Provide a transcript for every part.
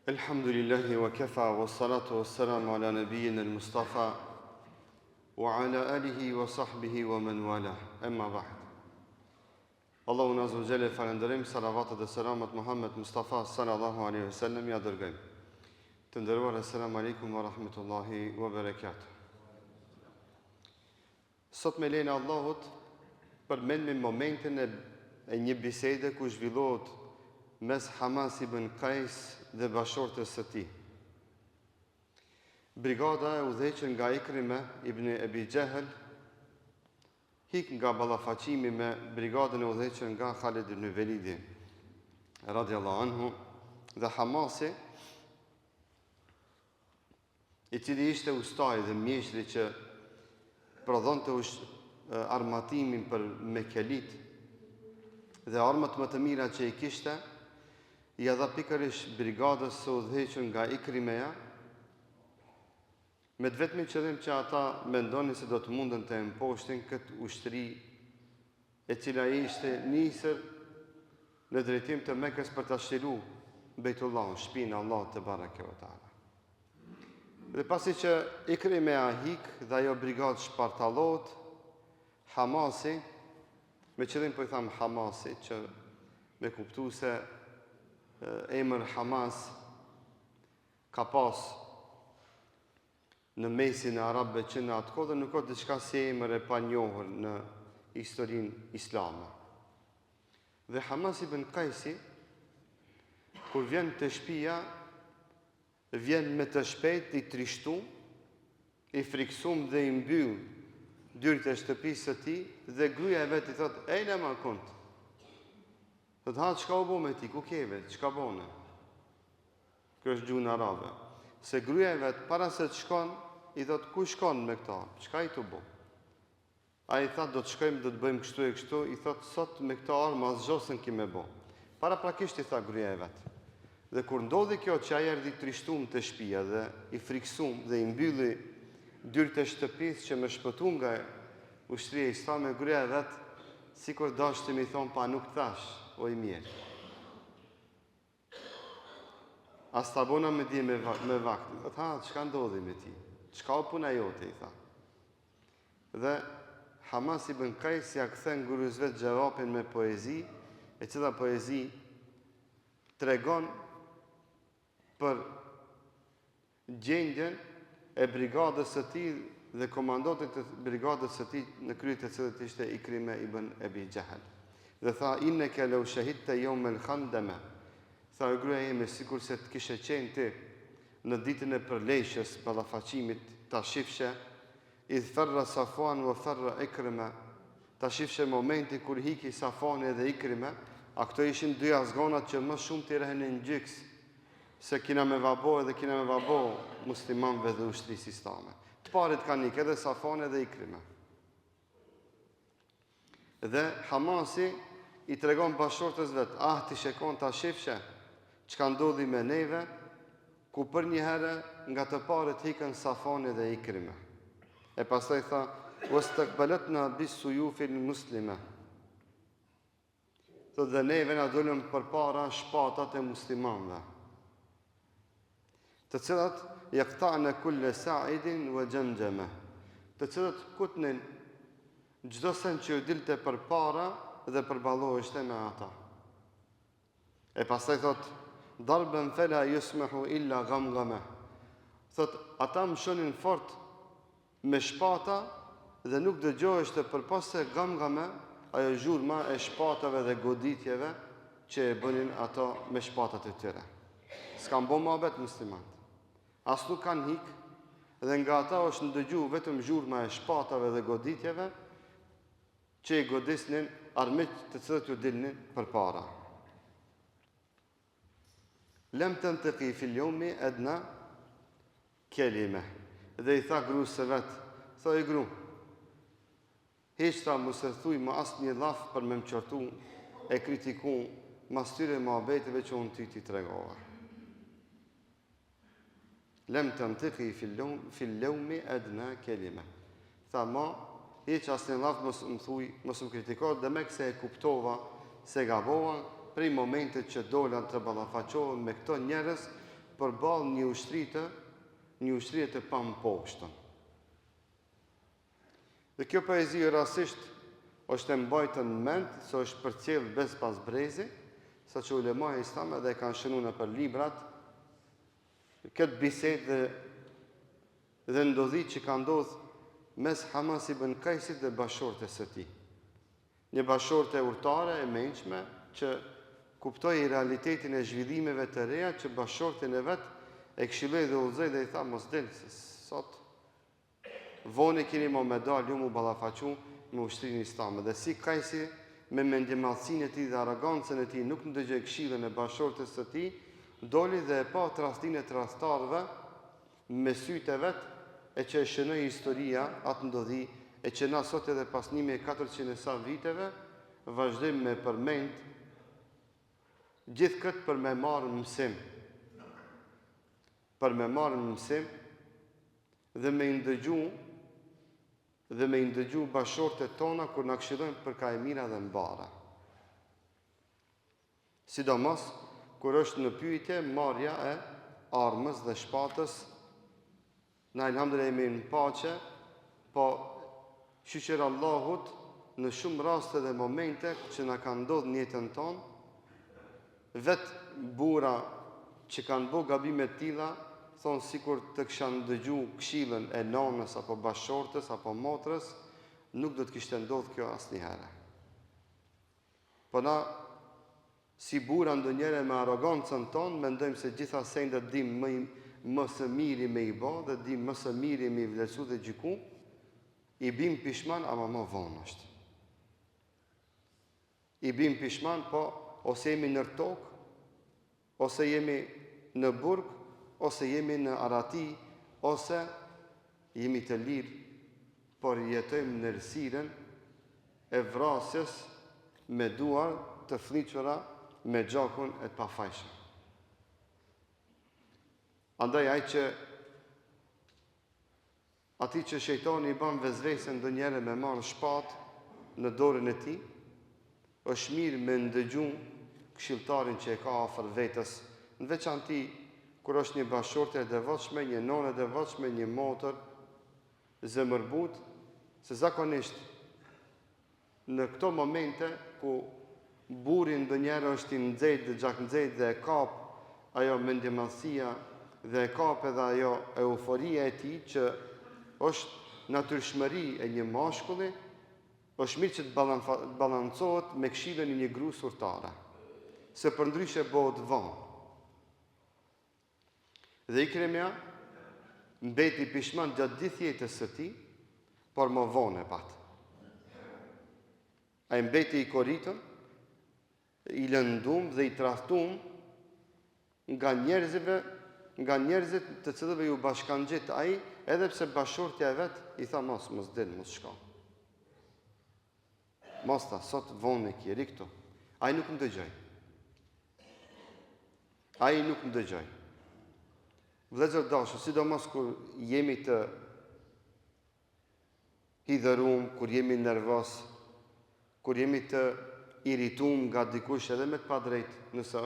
Elhamdulillahi wa kafa wa salatu wa salamu ala nabiyyina al-Mustafa wa ala alihi wa sahbihi wa man wala. Amma ba'd. Allahun azza wa jalla falenderojm, salavatet dhe selamat Muhammed Mustafa sallallahu alaihi wasallam ja dërgojm. Të nderuar, assalamu alaikum wa rahmatullahi wa barakatuh. Sot me lejnë Allahut përmendëm momentin e një bisede ku zhvillohet mes Hamas ibn Qais dhe bashortës së tij. Brigada e udhëhequr nga Ikrime ibn Abi Jahl hik nga ballafaqimi me brigadën e udhëhequr nga Khalid ibn Velidi radhiyallahu anhu dhe Hamasi, i cili ishte ustaj dhe mjeshtri që prodhonte armatimin për Mekelit dhe armët më të mira që i kishte, i dha pikërisht brigadës së udhëhequr nga Ikrimeja, me të vetmin qëllim që ata mendonin se do të munden të mposhtin këtë ushtri e cila ishte nisër në drejtim të Mekës për ta shtilu Bejtullahun, shtëpinë e Allahut te bareke ve taala. Dhe pasi që Ikrimeja hik dhe ajo brigadë shpartallohet, Hamasi, me qëllim po i tham Hamasi, që me kuptu se emër Hamas ka pas në mesin e arabëve që në atë kohë dhe nuk ka diçka si emër e panjohur në historinë islame. Dhe Hamas ibn Qaisi, kur vjen të shtëpia, vjen me të shpejt, i trishtum, i friksum dhe i mbyll dyert e shtëpisë së tij dhe gruaja e vet i thot: "Ejna ma kunt." Thot: "Ha, çka u bë me ti, ku keve, çka bone?" Kjo është gjuhë arabe. Se gruaja e vet para se të shkon, i thot: "Ku shkon me këta? Çka i të bë?" Ai thot: "Do të shkojmë, do të bëjmë kështu e kështu." I thot: "Sot me këta armë asgjë ki me bë." Paraprakisht i tha gruaja e vet. Dhe kur ndodhi kjo që ai erdhi trishtum te shtëpia dhe i friksum dhe i mbylli dyert e shtëpisë që më shpëtu nga ushtria islame, gruaja e vet sikur dashte më thon: "Pa nuk thash, o i mirë. As ta bona me di me vaktin." Dhe tha: "Çka ndodhi me ti? Çka o puna jote?" I tha. Dhe Hamas ibn Qais ja kthen gurës vet gjavapin me poezi, e cila poezi tregon për gjendjen e brigadës së tij dhe komandantit të brigadës së tij në krye të cilët ishte Ikrime ibn Abi Jahl. Dhe tha: "Innaka law shahidta yawm al-Khandama." Tha: "Gruaja ime, sikur se të kishe qenë ti në ditën e përleshjes, ballafaqimit, ta shifshe idh farra Safwan wa farra Ikrima." Ta shifshe momentin kur hiki Safani dhe Ikrima, a këto ishin dy azgonat që më shumë të rehen në gjyks se kina me vabo edhe kina me vabo muslimanëve dhe ushtrisë islame. Të parit kanë ikë edhe Safani dhe Ikrima. Dhe Hamasi i tregon bashortës vet: "Ah, ti shekon ta shifshe çka ndodhi me neve, ku për një herë nga të parët hikën Safani dhe Ikrima." E pastaj tha: "Wastaqbalatna bis-suyufil muslima." Thot: "Dhe neve na dolën përpara shpatat e muslimanëve, të cilat yaqta'na kull sa'idin wa jamjama." Të cilat kutnin çdo sen që u dilte përpara dhe përballoheshte me ata. E pastaj thot: "Darban fala yusmahu illa ghamghama." Thot: "Ata më shonin fort me shpata dhe nuk dëgjoheshte përpas se ghamghama, ajo zhurma e shpatave dhe goditjeve që e bënin ato me shpatat e tyre." S'kan bo mohabet muslimanët. As nuk kanë hik dhe nga ata është ndëgju vetëm zhurma e shpatave dhe goditjeve që i godisnin armiq të cilët ju dilnin përpara. "Lem tantaqi fil yawmi adna kelime." Dhe i tha gruas së vet: "Thoj gru, hiç ta mos e thuj më asnjë llaf për me më qortu e kritiku mas tyre mohabeteve që unë ty ti tregova." "Lem tantaqi fil yawmi adna kelime." Tha: "Ma, hiç asnjë llaf mos më thuj, mos më kritiko." Dhe me këse e kuptova se gabova prej momentit që dola të ballafaqohem me këto njerëz përballë një ushtrie të pamposhtën. Dhe kjo poezi rastisht është e mbajtur në mend se është përcjell bes pas brezi, saqë ulemat islame dhe kanë shënuar për librat këtë bisedë dhe ndodhi që ka ndodhur mes Hamas ibn Qaisit dhe bashortes së tij. Një bashorte urtare e mençme që kuptoi realitetin e zhvillimeve të reja që bashorten e vet e këshilloi dhe udhëzoi dhe i tha mos del se sot vone keni me dal ju mu ballafaqu me ushtrinë islame. Dhe si Qaisi me mendjemadhsinë e tij dhe arrogancën e tij nuk ndëgjoi këshillën e bashortes së tij, doli dhe e pa tradhtinë e tradhtarëve me sytë e vet e që e shënoi historia atë ndodhi e që na sot edhe pas 1400 e sa viteve vazhdojmë me përmend gjithë këtë për me marrë mësim. Për me marrë mësim dhe me ndëgju bashortet tona kur na këshillojnë për ka e mira dhe mbara. Sidomos kur është në pyetje marrja e armës dhe shpatës, na elhamdulillah jemi në paqe, po shqyqër Allahut në shumë raste dhe momente që na kanë ndodhur në jetën tonë, vetë burra që kanë bërë gabime të tilla thonë sikur të kishan dëgju këshillën e nonës apo bashortës apo motrës, nuk do të kishte ndodhur kjo asnjëherë. Po na si burra ndonjëherë me arrogancën tonë mendojmë se gjitha sendet dim më së miri me i bë dhe dim më së miri me i vlerësu dhe gjyku, i bim pishman ama më vonë është. I bim pishman, po ose jemi në tokë, ose jemi në burg, ose jemi në arati, ose jemi të lirë, por jetojmë në errësirën e vrasjes me duar të fliqura me gjakun e të pafajshëm. Andaj ati që shejtani i ban vezvesën ndonjëherë me marrë shpatë në dorën e tij, është mirë me ndëgju këshilltarin që e ka afër vetës, në veçanti kur është një bashorte e devotshme, një nonë e devotshme, një motër zemërbut, se zakonisht në këto momente ku burri ndonjëherë është i nxehtë dhe gjaknxehtë dhe e kap ajo mendjemadhësia dhe e kap edhe ajo euforia e tij që është natyrshmëri e një mashkulli, është mirë që të balancohet me këshillën e një gruas urtare, se përndryshe bëhet vonë. Dhe Ikrimja mbeti pishman gjatë gjithë jetës së tij, por më vonë e pat. Ai mbeti i korritën, i lëndum dhe i tradhtum nga njerëzit të cilëve ju bashkangjit ai, edhe pse bashortja e vet i tha mos del, mos shko. Mos ta, sot vonë e kjeri këtu. Ai nuk ndëgjoj. Vëllezër dashur, sidomos kur jemi të hidhërum, kur jemi nervoz, kur jemi të irritum nga dikush edhe me të padrejt, nëse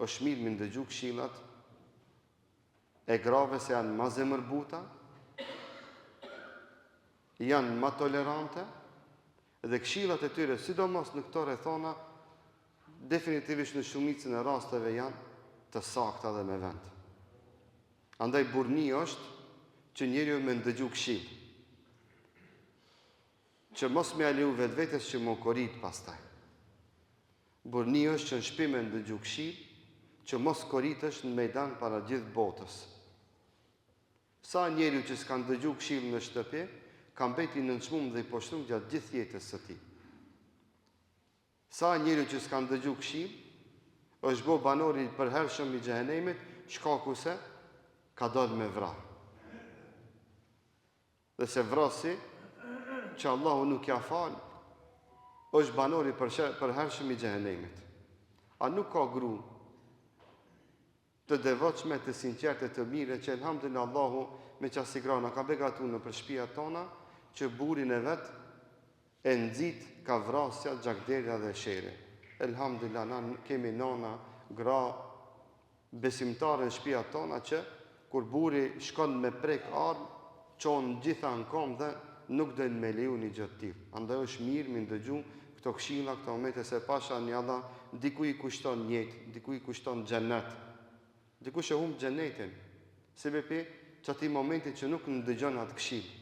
është mirë me ndëgju këshillat e grave se janë ma zemërbuta, janë ma tolerante, dhe këshillat e tyre, sidomos në këto rrethona, definitivisht në shumicën e rasteve janë të sakta dhe me vend. Andaj burni është që njeriu me ndëgju këshill, që mos me aliu vetvetes që më korrit pastaj. Burni është që në shtëpi me ndëgju këshill, që mos korritesh në mejdan para gjithë botës. Sa njeriu që s'ka ndëgju këshill në shtëpi, ka mbeti në nënçmum dhe i poshtrum gjatë gjithë jetës së tij. Sa njeriu që s'ka ndëgju këshill, është bë banori i përhershëm i xhehenemit, shkaku se ka dalë me vrah. Dhe se vrasi, që Allahu nuk ja fal, është banori përhershëm i xhehenemit. A nuk ka gru të devotshme, të sinqerte, të mire, që elhamdulillah Allahu me qasi grana ka begatu në për shtëpiat tona, që burin e vet e nxit ka vrasja, gjakderja dhe shere. Elhamdulillah, na kemi nana, gra besimtarë në shtëpia tona që kur buri shkon me prek armë, qonë gjitha në kom dhe nuk dojnë me leju një gjë të tillë. Andaj është mirë mi ndëgju këto këshilla, këto omete se pasha një Allah, dikuj i kushton jetë, dikuj i kushton xhenet, dikush e humb xhenetin, sebepi çati momenti që nuk ndëgjon atë këshillë.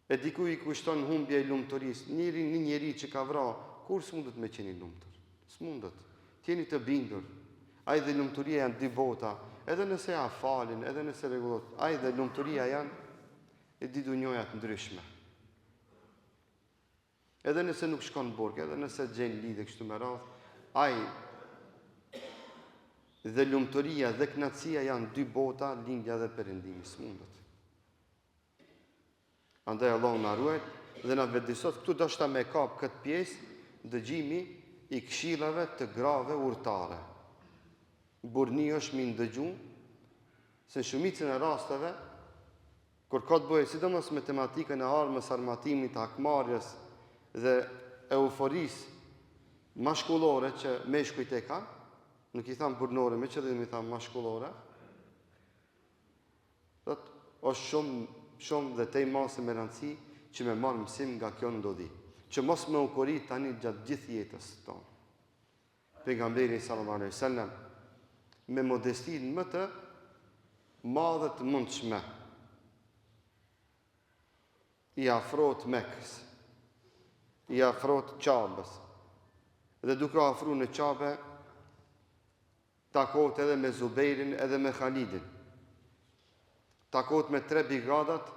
E dikuj i kushton humbja e lumturisë. Një njeri që ka vrarë, kur s'mundet me qenë i lumtur? S'mundet. T'jeni të bindur. Ai dhe lumturia janë dy bota, edhe nëse ja falin, edhe nëse rregullot, ai dhe lumturia janë dy dunjoja të ndryshme. Edhe nëse nuk shkon burg, edhe nëse gjen lidhje kështu me radhë, ai dhe lumturia dhe kënaqësia janë dy bota, lindja dhe perëndimi, s'mundet. Andaj Allah na ruaj dhe na vëdësot këtu doshta me kap këtë pjesë dëgjimi i këshillave të grave urtare. Burni është mi ndëgju se shumicën e rasteve kur ka të bëjë sidomos me tematikën e armës, armatimit, hakmarrjes dhe euforisë mashkullore që meshkujt e kanë, nuk i tham burnore, me që dhe mi tham mashkullore, është shumë dhe tej masë me rëndësi që me marë mësim nga kjo ndodhi, që mos me ukorit tani gjatë gjithë jetës tonë. Pejgamberi sallallahu alaihi wasallam me modestinë më të madhe të mundshme i afrohet Mekës, i afrohet Qabës, dhe duke afru në Qabe takohet edhe me Zubejrin edhe me Khalidin. Takohet me 3 brigadat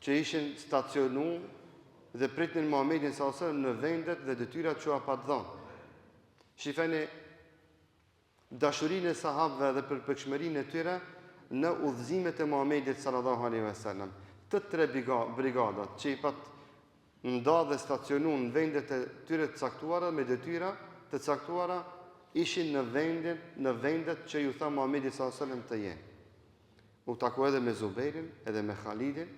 që ishin stacionu dhe pritnin Muhamedit sallallahu alaihi wasallam në vendet dhe detyrat që pa të dhënë. Shifeni dashurinë e sahabëve dhe përpëkshmërinë e tyre në udhëzimet e Muhamedit sallallahu alaihi wasallam. Të 3 brigadat që i pat nda dhe stacionu në vendet e tyre të caktuara me detyra të caktuara ishin në vendet që ju tha Muhamedi sallallahu alaihi wasallam të jenë. U taku edhe me Zubejrin, edhe me Khalidin.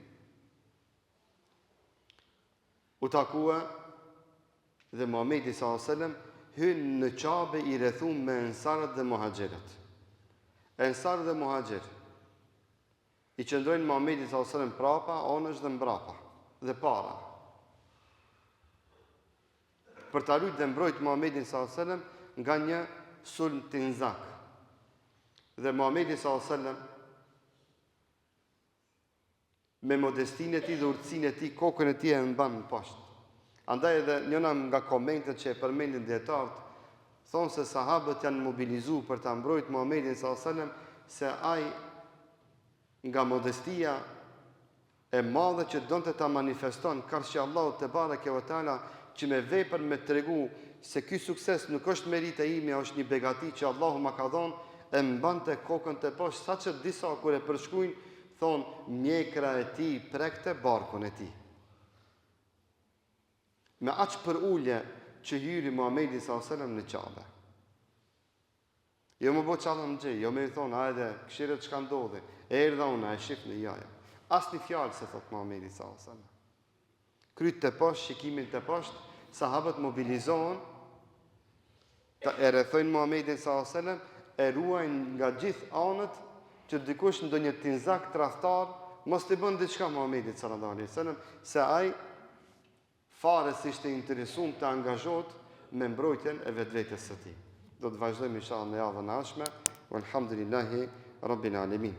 U takua dhe Muhamedi sallallahu alaihi wasallam hynë në Qabe i rrethum me ensarët dhe muhaxherët. Ensarët dhe muhaxherët i qëndrojnë Muhamedi sallallahu alaihi wasallam prapa, onësh dhe mbrapa dhe para. Për ta luajtur dhe mbrojt Muhamedit sallallahu alaihi wasallam nga një sulm tinzak. Dhe Muhamedi sallallahu alaihi wasallam me modestinë e tij dhe urtësinë e tij, kokën e tij e mban në poshtë. Andaj edhe njëna nga komentet që e përmendin dietarët, thonë se sahabët janë mobilizuar për ta mbrojtur Muhamedit sallallahu alaihi wasallam, se ai nga modestia e madhe që donte ta manifeston karshi Allahu te bareke ve teala, që me vepër me tregu se ky sukses nuk është merite ime, është një begati që Allahu ma ka dhënë, e mbante kokën te poshtë, saqë disa kur e përshkruajnë thonë mjekra e tij prekte barkun e tij. Me aq për ulje që hyri Muhamedi sallallahu alaihi wasallam në Qabe. Jo më bo qallë më gjej, jo me i thonë, hajde, këshire çka ndodhi, erdha unë, e shif në jaja. Asnjë fjalë se thot Muhamedi sallallahu alaihi wasallam. Kryt të poshtë, shikimin të poshtë, sahabët mobilizohen, e rrethojnë Muhamedit sallallahu alaihi wasallam, e ruajnë nga gjithë anët që dikush ndonjë tinzak tradhtar mos t'i bën diçka Muhamedit sallallahu alaihi wasallam, se ai fare si ishte interesuar të angazhohet me mbrojtjen e vetvetes së tij. Do të vazhdojmë inshallah në javën e ardhshme. Walhamdulillahi rabbil alamin.